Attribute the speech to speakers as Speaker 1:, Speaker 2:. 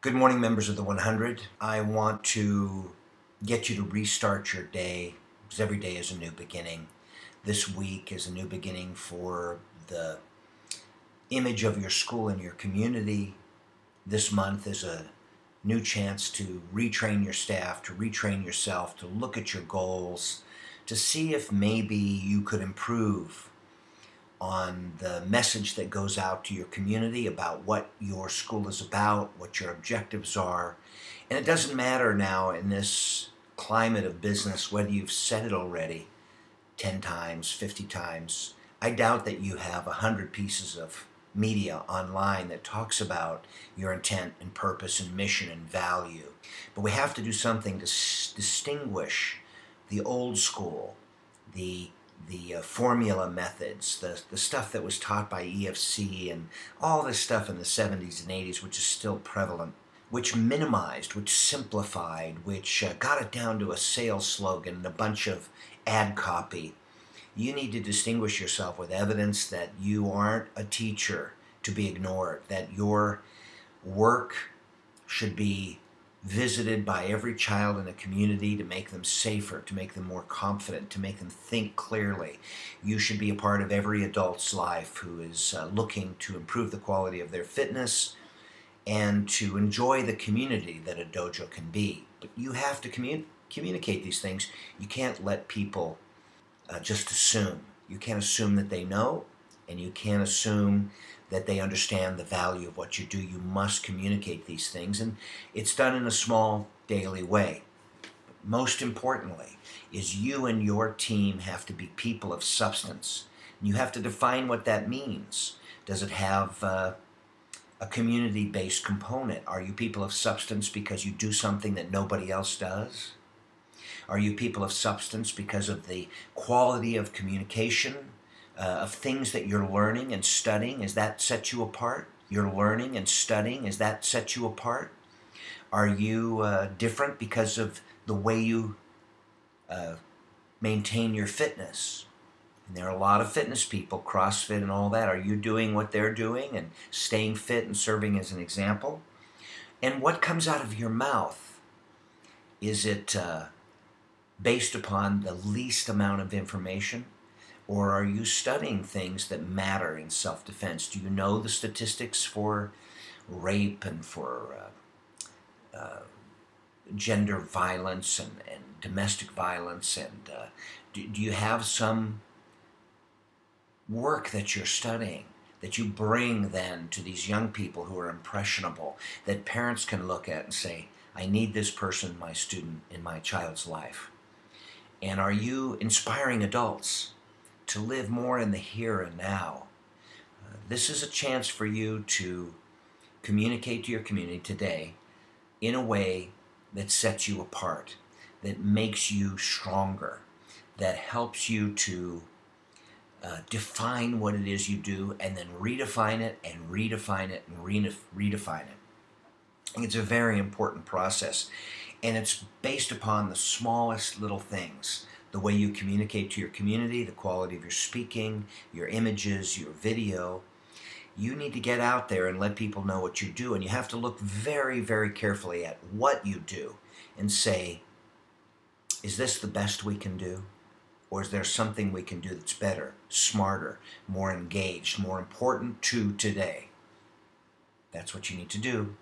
Speaker 1: Good morning, members of the 100. I want to get you to restart your day, because every day is a new beginning. This week is a new beginning for the image of your school and your community. This month is a new chance to retrain your staff, to retrain yourself, to look at your goals, to see if maybe you could improve on the message that goes out to your community about what your school is about, what your objectives are. And it doesn't matter now in this climate of business whether you've said it already 10 times, 50 times. I doubt that you have 100 pieces of media online that talks about your intent and purpose and mission and value. But we have to do something to distinguish the old school, the formula methods, the stuff that was taught by EFC and all this stuff in the 70s and 80s, which is still prevalent, which minimized, which simplified, which got it down to a sales slogan and a bunch of ad copy. You need to distinguish yourself with evidence that you aren't a teacher to be ignored, that your work should be visited by every child in a community to make them safer, to make them more confident, to make them think clearly. You should be a part of every adult's life who is looking to improve the quality of their fitness and to enjoy the community that a dojo can be. But you have to communicate these things. You can't let people just assume. You can't assume that they know, and you can't assume that they understand the value of what you do. You must communicate these things, and it's done in a small daily way. But most importantly is you and your team have to be people of substance. You have to define what that means. Does it have a community-based component? Are you people of substance because you do something that nobody else does? Are you people of substance because of the quality of communication, of things that you're learning and studying? Is that set you apart? You're learning and studying, is that set you apart? Are you different because of the way you maintain your fitness? And there are a lot of fitness people, CrossFit and all that. Are you doing what they're doing and staying fit and serving as an example? And what comes out of your mouth? Is it based upon the least amount of information? Or are you studying things that matter in self-defense? Do you know the statistics for rape and for gender violence and domestic violence? And do you have some work that you're studying that you bring then to these young people who are impressionable, that parents can look at and say, I need this person, my student, in my child's life? And are you inspiring adults to live more in the here and now? This is a chance for you to communicate to your community today in a way that sets you apart, that makes you stronger, that helps you to define what it is you do and then redefine it and redefine it and redefine it. And it's a very important process, and it's based upon the smallest little things. The way you communicate to your community, the quality of your speaking, your images, your video. You need to get out there and let people know what you do, and you have to look very, very carefully at what you do and say, is this the best we can do? Or is there something we can do that's better, smarter, more engaged, more important to today? That's what you need to do.